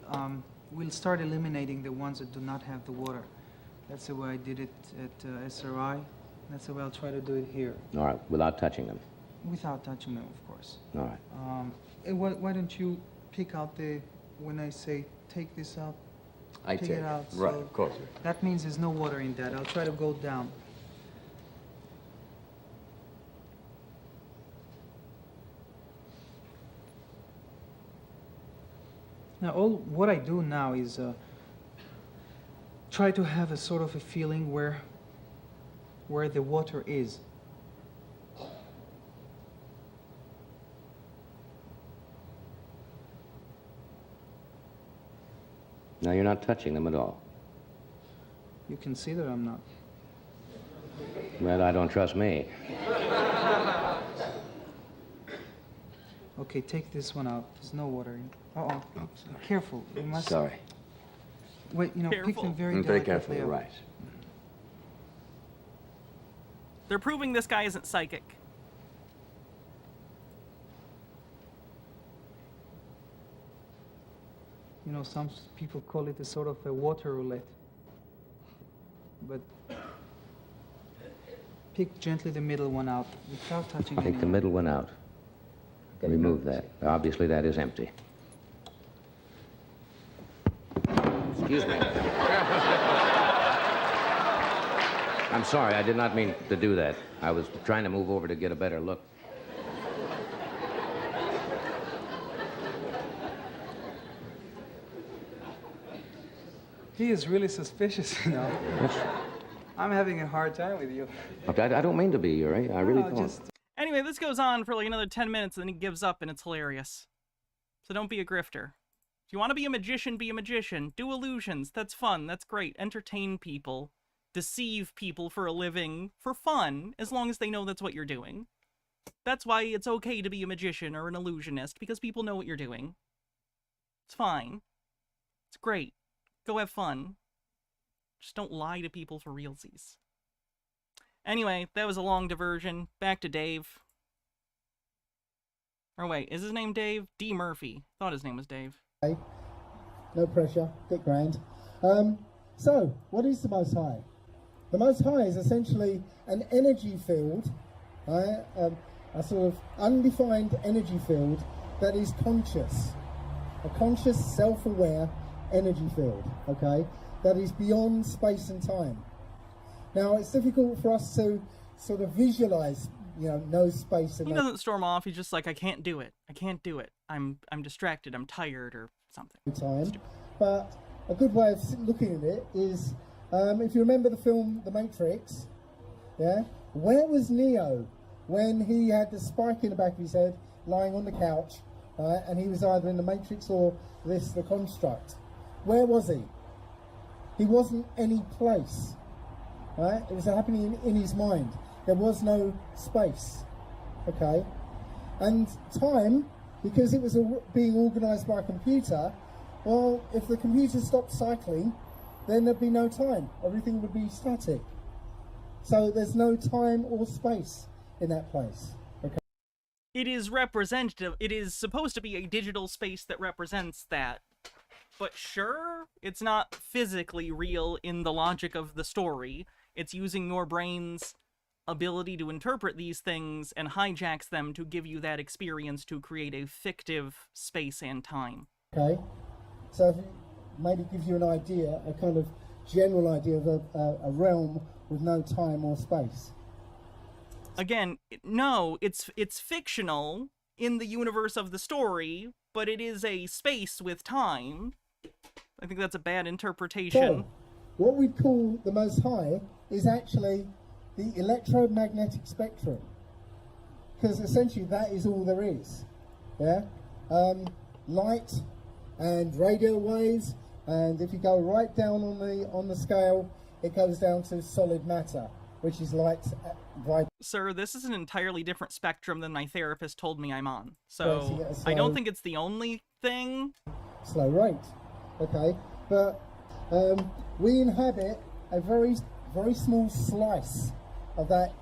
we'll start eliminating the ones that do not have the water. That's the way I did it at SRI. That's the way I'll try to do it here. All right, without touching them. Without touching them, of course. All right. And why don't you pick out the... When I say take this out, I pick take it out. Right, so of course. that means there's no water in that. I'll try to go down. Now, what I do now is try to have a sort of a feeling where the water is. Now, you're not touching them at all. You can see that I'm not. Well, I don't trust me. Okay, take this one out. There's no water in. Uh-oh. Careful. You must... Sorry. Wait, pick Careful. them very Very delicately carefully, up. right. They're proving this guy isn't psychic. Some people call it a sort of a water roulette. But pick gently the middle one out without touching Take the anyone. middle one out. Remove that. Obviously, that is empty. Excuse me. I'm sorry, I did not mean to do that. I was trying to move over to get a better look. He is really suspicious, I'm having a hard time with you. I don't mean to be, Yuri. I really No, don't. just... Anyway, this goes on for like another 10 minutes, and then he gives up, and it's hilarious. So don't be a grifter. If you want to be a magician, be a magician. Do illusions. That's fun. That's great. Entertain people. Deceive people for a living. For fun, as long as they know that's what you're doing. That's why it's okay to be a magician or an illusionist, because people know what you're doing. It's fine. It's great. Go have fun. Just don't lie to people for realsies. Anyway, that was a long diversion. Back to Dave. Or wait, is his name Dave? D. Murphy. Thought his name was Dave. Okay. No pressure, get grand. So, what is the Most High? The Most High is essentially an energy field, right? A sort of undefined energy field that is conscious. A conscious, self-aware energy field, okay? That is beyond space and time. Now, it's difficult for us to sort of visualize, no space and He no doesn't storm off. He's just like, I can't do it. I can't do it. I'm distracted. I'm tired or something. time. But a good way of looking at it is, if you remember the film The Matrix, yeah? Where was Neo when he had the spike in the back of his head, lying on the couch, right? And he was either in the Matrix or the construct. Where was he? He wasn't any place, right? It was happening in his mind. There was no space, okay? And time, because it was being organised by a computer, well, if the computer stopped cycling, then there'd be no time. Everything would be static. So there's no time or space in that place. Okay. It is representative. It is supposed to be a digital space that represents that. But sure, it's not physically real in the logic of the story. It's using your brain's ability to interpret these things and hijacks them to give you that experience to create a fictive space and time. Okay. So if it maybe gives you an idea, a kind of general idea of a realm with no time or space. Again, no, it's fictional in the universe of the story, but it is a space with time. I think that's a bad interpretation. So, what we call the Most High is actually the electromagnetic spectrum, because essentially that is all there is. Yeah, light and radio waves, and if you go right down on the scale, it goes down to solid matter, which is light, vibration. Sir, this is an entirely different spectrum than my therapist told me I'm on. So Yes, I don't think it's the only thing. Slow rate, okay, but we inhabit a very, very small slice of that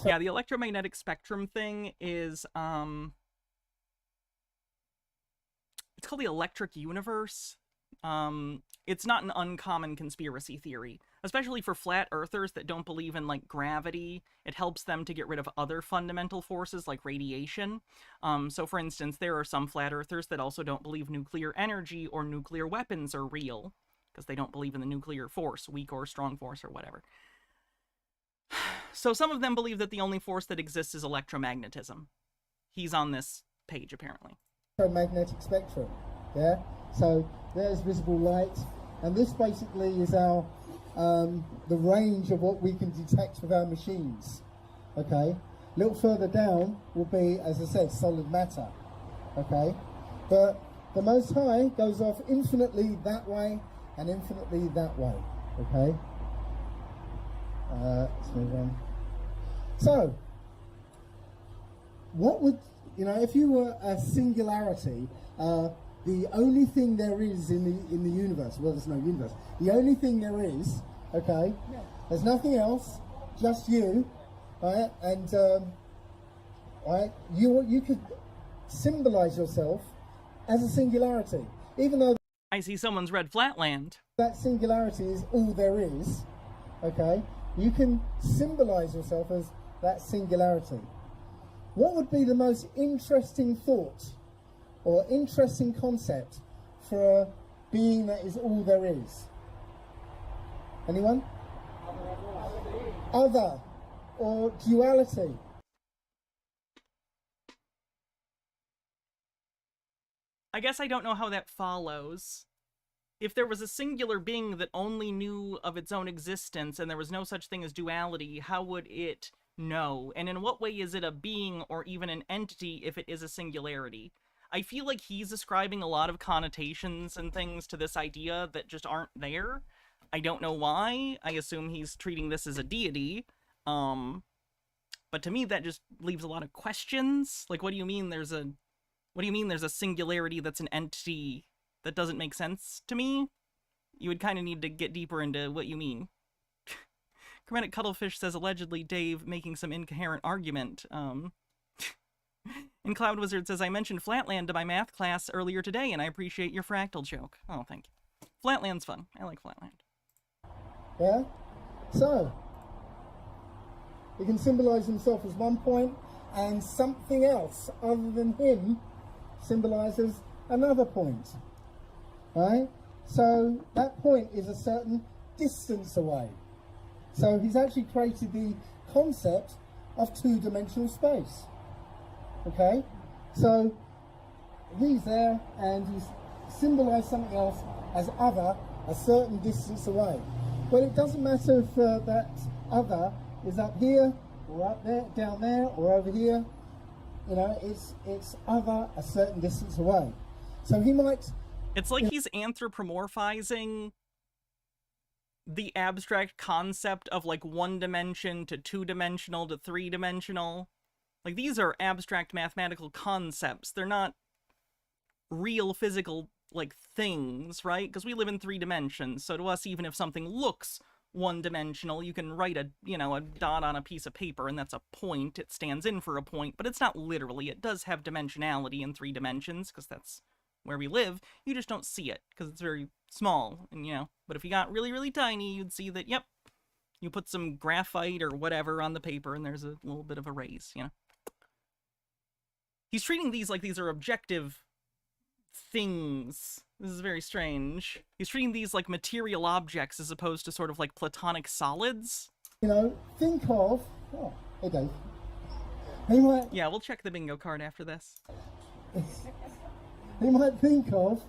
Yeah, the electromagnetic spectrum thing is it's called the electric universe. It's not an uncommon conspiracy theory, especially for flat earthers that don't believe in, like, gravity. It helps them to get rid of other fundamental forces like radiation. So for instance, there are some flat earthers that also don't believe nuclear energy or nuclear weapons are real, because they don't believe in the nuclear force, weak or strong force or whatever. So some of them believe that the only force that exists is electromagnetism. He's on this page, apparently. Electromagnetic spectrum, yeah? So there's visible light, and this basically is our the range of what we can detect with our machines, okay? A little further down will be, as I said, solid matter, okay? But the Most High goes off infinitely that way and infinitely that way, okay? Let's move on. So, what would, if you were a singularity, the only thing there is in the universe, well, there's no universe, the only thing there is, okay, there's nothing else, just you, right, and, right, you could symbolize yourself as a singularity, even though I see someone's read Flatland. that singularity is all there is, okay, you can symbolize yourself as that singularity. What would be the most interesting thought or interesting concept for a being that is all there is? Anyone? Other or duality? I guess I don't know how that follows. If there was a singular being that only knew of its own existence and there was no such thing as duality, how would it know? And in what way is it a being or even an entity if it is a singularity? I feel like he's ascribing a lot of connotations and things to this idea that just aren't there. I don't know why. I assume he's treating this as a deity. But to me that just leaves a lot of questions. Like, what do you mean there's a singularity that's an entity? That doesn't make sense to me. You would kind of need to get deeper into what you mean. Chromatic Cuttlefish says, allegedly Dave making some incoherent argument. And Cloud Wizard says, I mentioned Flatland to my math class earlier today, and I appreciate your fractal joke. Oh, thank you. Flatland's fun. I like Flatland. Yeah? So, he can symbolize himself as one point, and something else other than him symbolizes another point. Right? So that point is a certain distance away. So he's actually created the concept of two-dimensional space. Okay? So he's there and he's symbolized something else as other, a certain distance away. But it doesn't matter if that other is up here or up there, down there or over here. It's other, a certain distance away. So he might... It's like he's anthropomorphizing the abstract concept of, like, one dimension to two-dimensional to three-dimensional. Like, these are abstract mathematical concepts. They're not real physical, like, things, right? Because we live in 3 dimensions, so to us, even if something looks one-dimensional. You can write a dot on a piece of paper, and that's a point. It stands in for a point, but it's not literally. It does have dimensionality in 3 dimensions, because that's where we live. You just don't see it, because it's very small, and but if you got really, really tiny, you'd see that, yep, you put some graphite or whatever on the paper, and there's a little bit of a raise, He's treating these like these are objective things. This is very strange. He's treating these like material objects as opposed to sort of like platonic solids. Think of... Oh, hey Dave. He might... Yeah, we'll check the bingo card after this. He might think of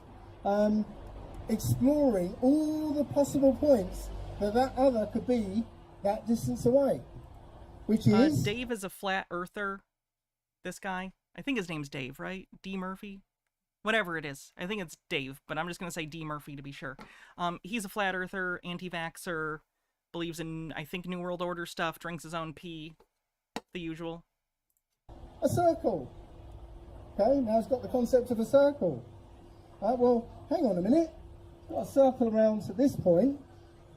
exploring all the possible points that other could be that distance away. Which is... Dave is a flat earther. This guy. I think his name's Dave, right? D. Murphy? Whatever it is. I think it's Dave, but I'm just going to say D. Murphy to be sure. He's a flat earther, anti-vaxxer, believes in, I think, New World Order stuff, drinks his own pee. The usual. A circle. Okay, now it's got the concept of a circle. Right, well, hang on a minute. Got a circle around to this point.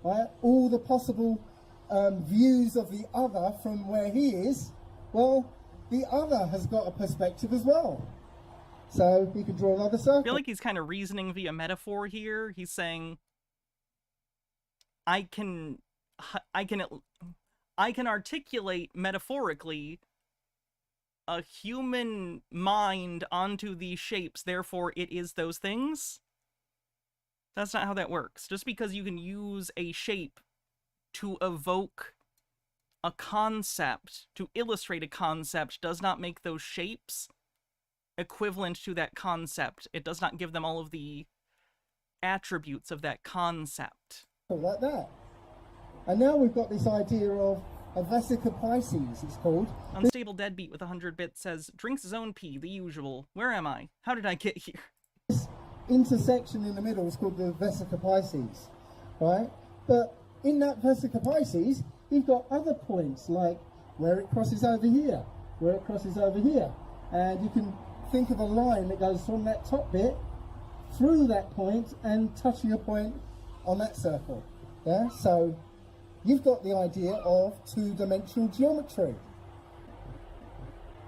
Right, all the possible views of the other from where he is. Well, the other has got a perspective as well. So he can draw another circle. I feel like he's kind of reasoning via metaphor here. He's saying, I can articulate metaphorically a human mind onto these shapes, therefore it is those things. That's not how that works. Just because you can use a shape to evoke a concept, to illustrate a concept, does not make those shapes equivalent to that concept. It does not give them all of the attributes of that concept. Like that. And now we've got this idea of a Vesica Pisces, it's called. Unstable Deadbeat with 100 bits says, drinks his own pee, the usual. Where am I? How did I get here? This intersection in the middle is called the Vesica Pisces, right? But in that Vesica Pisces, you've got other points, like where it crosses over here, where it crosses over here. And you can think of a line that goes from that top bit through that point and touching a point on that circle. Yeah, so you've got the idea of 2-dimensional geometry.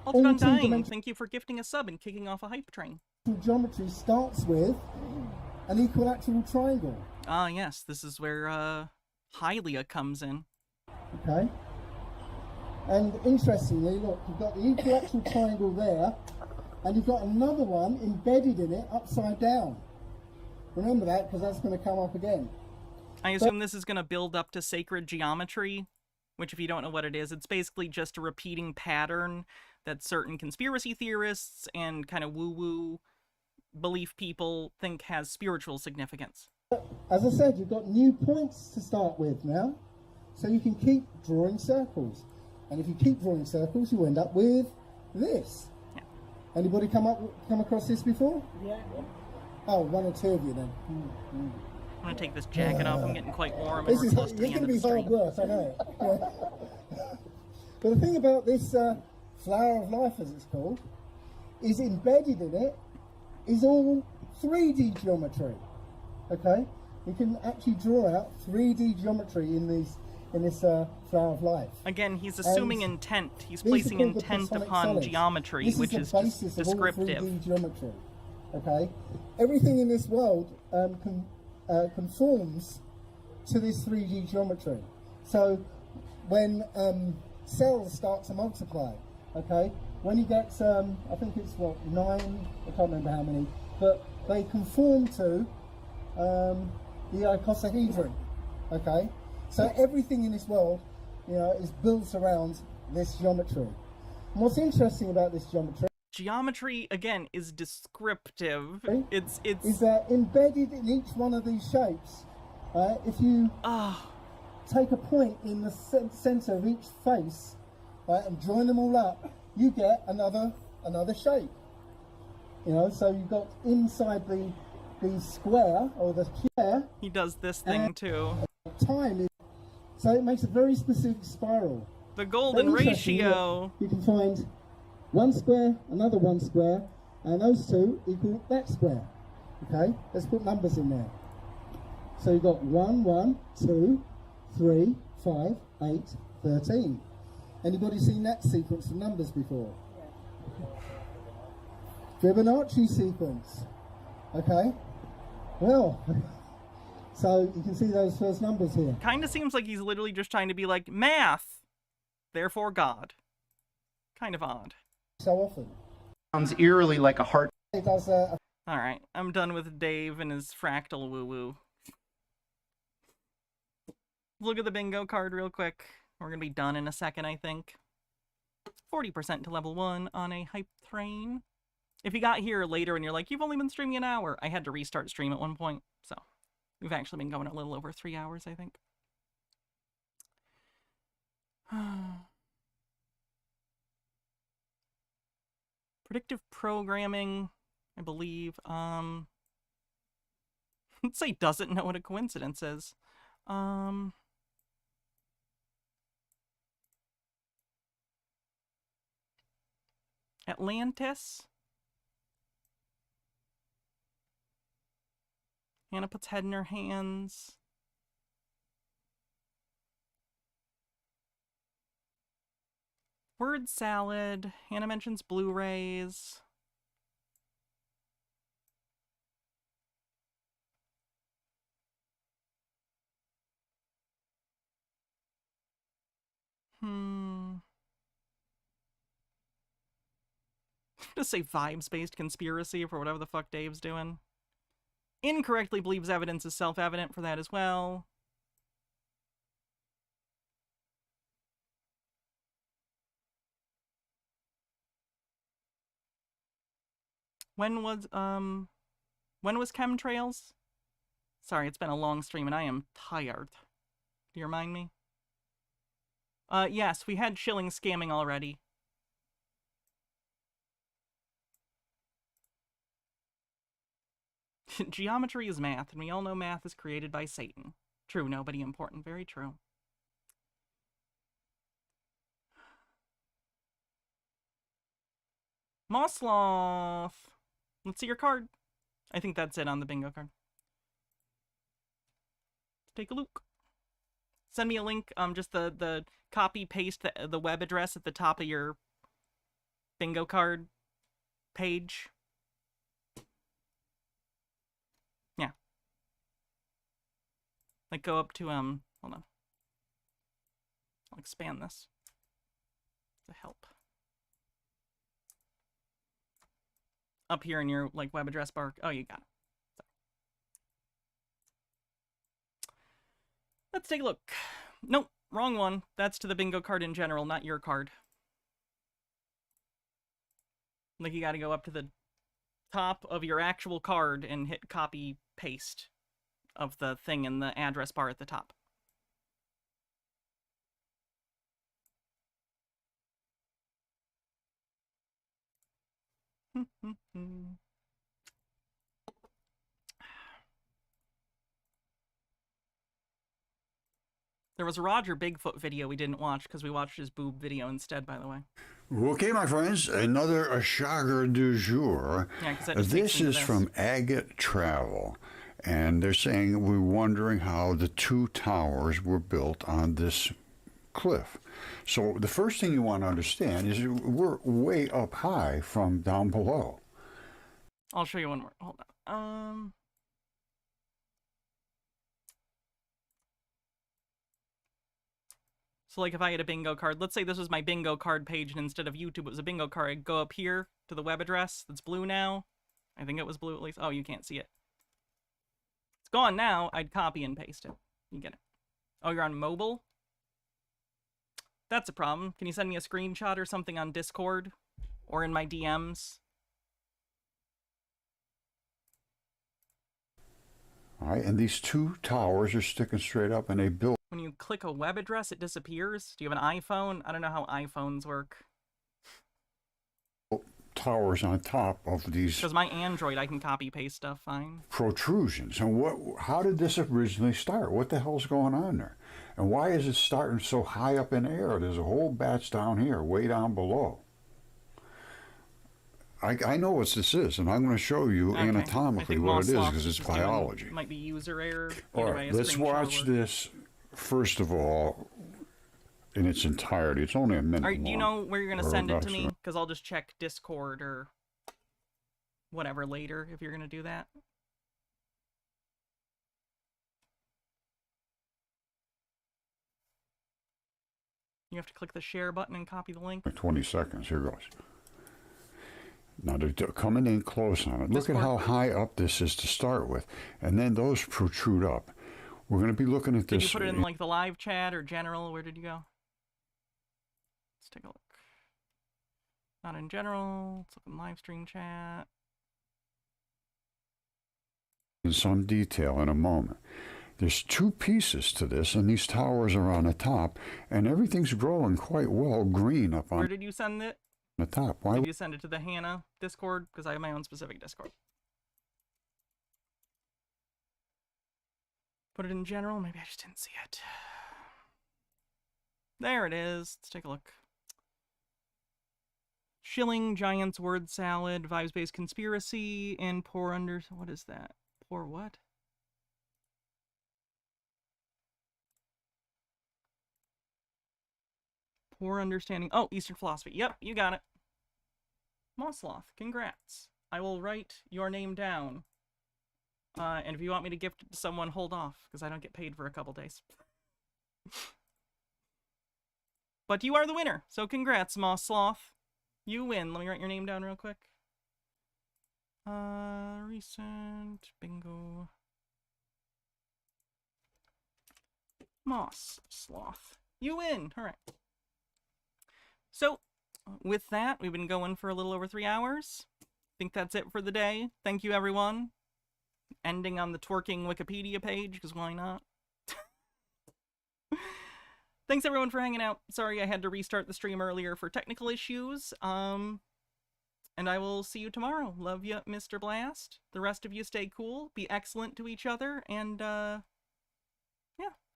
Altered Undying, thank you for gifting a sub and kicking off a hype train. Geometry starts with an equilateral triangle. Ah, yes, this is where Hylia comes in. Okay. And interestingly, look, you've got the equilateral triangle there, and you've got another one embedded in it upside down. Remember that, because that's going to come up again. I assume this is going to build up to sacred geometry, which if you don't know what it is, it's basically just a repeating pattern that certain conspiracy theorists and kind of woo-woo belief people think has spiritual significance. As I said, you've got new points to start with now, so you can keep drawing circles. And if you keep drawing circles, you end up with this. Yeah. Anybody come across this before? Yeah. Oh, 1 or 2 of you then. I'm going to take this jacket off. I'm getting quite warm, and we're close to the end of the stream. It's going to be hard work, I know. But the thing about this flower of life, as it's called, is embedded in it is all 3D geometry. Okay? You can actually draw out 3D geometry in this flower of life. Again, he's assuming intent. He's placing intent upon geometry, which is just descriptive. 3D geometry. Okay? Everything in this world conforms to this 3D geometry. So when cells start to multiply, okay, when you get, I think it's 9, I can't remember how many, but they conform to the icosahedron, okay? So everything in this world, is built around this geometry. And what's interesting about this geometry, again, is descriptive. It's is that embedded in each one of these shapes, if you take a point in the center of each face, and join them all up, you get another shape. So you've got inside the square or the square. He does this thing too. So it makes a very specific spiral. The golden ratio. You can find one square, another one square, and those two equal that square. Okay, let's put numbers in there. So you've got 1, 1, 2, 3, 5, 8, 13. Anybody seen that sequence of numbers before? Fibonacci sequence. Okay. Well, so you can see those first numbers here. Kind of seems like he's literally just trying to be like, math, therefore God. Kind of odd. So often. Sounds eerily like a heart. It does Alright, I'm done with Dave and his fractal woo-woo. Look at the bingo card real quick. We're gonna be done in a second, I think. 40% to level 1 on a hype train. If you got here later and you're like, you've only been streaming an hour, I had to restart stream at one point, so we've actually been going a little over 3 hours, I think. Predictive programming, I believe. Let's say doesn't know what a coincidence is. Atlantis. Hannah puts head in her hands. Word salad. Hannah mentions Blu-rays. Just say vibes-based conspiracy for whatever the fuck Dave's doing. Incorrectly believes evidence is self-evident for that as well. When was chemtrails? Sorry, it's been a long stream and I am tired. Do you remind me? Yes, we had shilling scamming already. Geometry is math, and we all know math is created by Satan. True, nobody important. Very true. Mossloth! Let's see your card. I think that's it on the bingo card. Take a look. Send me a link, just the copy-paste the web address at the top of your bingo card page. Yeah. Like, go up to, hold on. I'll expand this to help. Up here in your, like, web address bar. Oh, you got it. So. Let's take a look. Nope, wrong one. That's to the bingo card in general, not your card. Like, you gotta go up to the top of your actual card and hit copy paste of the thing in the address bar at the top. There was a Roger Bigfoot video we didn't watch because we watched his boob video instead, by the way. Okay, my friends, another Ashager du jour. Yeah, 'cause that just This takes me to is this. from Agate Travel, and they're saying we're wondering how the two towers were built on this cliff. So the first thing you want to understand is we're way up high from down below. I'll show you one more. Hold on. So, like, if I had a bingo card, let's say this was my bingo card page, and instead of YouTube, it was a bingo card, I'd go up here to the web address that's blue now. I think it was blue at least. Oh, you can't see it. It's gone now. I'd copy and paste it. You get it. Oh, you're on mobile? That's a problem. Can you send me a screenshot or something on Discord? Or in my DMs? All right, and these two towers are sticking straight up, and they built. When you click a web address, it disappears? Do you have an iPhone? I don't know how iPhones work. Towers on top of these Because my Android, I can copy-paste stuff fine. protrusions. And how did this originally start? What the hell's going on there? And why is it starting so high up in the air? There's a whole batch down here, way down below. I know what this is, and I'm going to show you Okay. anatomically what it is, because it's biology. Might be user error. All Either right, way, a let's screenshot watch will work. this first of all, in its entirety, it's only a minute All right, do you know long, where you're going to or send it about to me? so- Because I'll just check Discord or whatever later if you're going to do that. You have to click the share button and copy the link. 20 seconds. Here goes. Now, they're coming in close on it. Look at Discord. how high up this is to start with. And then those protrude up. We're going to be looking at Did this. you put it in like the live chat or general? Where did you go? Let's take a look. Not in general. Let's look in live stream chat. in some detail in a moment. There's two pieces to this, and these towers are on the top, and everything's growing quite well green up Where on did you send it? the top. Why Did you send it to the Hannah Discord? Because I have my own specific Discord. Put it in general? Maybe I just didn't see it. There it is. Let's take a look. Shilling, Giants, Word Salad, Vibes-Based Conspiracy, and Poor Under... What is that? Poor what? Poor Understanding... Oh, Eastern Philosophy. Yep, you got it. Mossloth, congrats. I will write your name down. And if you want me to gift it to someone, hold off, because I don't get paid for a couple days. But you are the winner, so congrats, Mossloth. You win. Let me write your name down real quick. Recent bingo. Mossloth. You win. All right. So, with that, we've been going for a little over 3 hours. I think that's it for the day. Thank you, everyone. Ending on the twerking Wikipedia page, because why not? Thanks, everyone, for hanging out. Sorry I had to restart the stream earlier for technical issues. And I will see you tomorrow. Love you, Mr. Blast. The rest of you stay cool, be excellent to each other, and, yeah,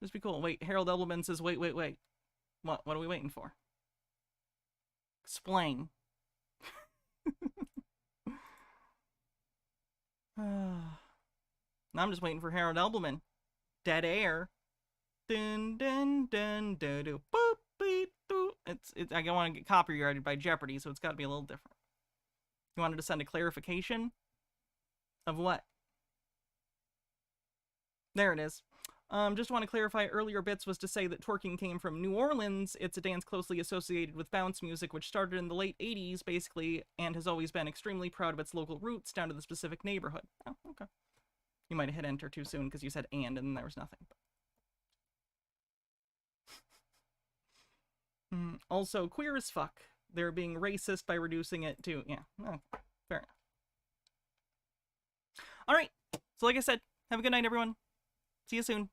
just be cool. Wait, Harold Edelman says, wait. What are we waiting for? Explain. Now I'm just waiting for Harold Edelman. Dead air. Dun dun dun dun dun. Boop beep doo. It's I don't want to get copyrighted by Jeopardy, so it's got to be a little different. You wanted to send a clarification of what? There it is. Just want to clarify, earlier bits was to say that twerking came from New Orleans. It's a dance closely associated with bounce music, which started in the late 80s, basically, and has always been extremely proud of its local roots down to the specific neighborhood. Oh, okay. You might have hit enter too soon because you said and then there was nothing. Also, queer as fuck. They're being racist by reducing it to, yeah, oh, fair enough. Alright, so like I said, have a good night, everyone. See you soon.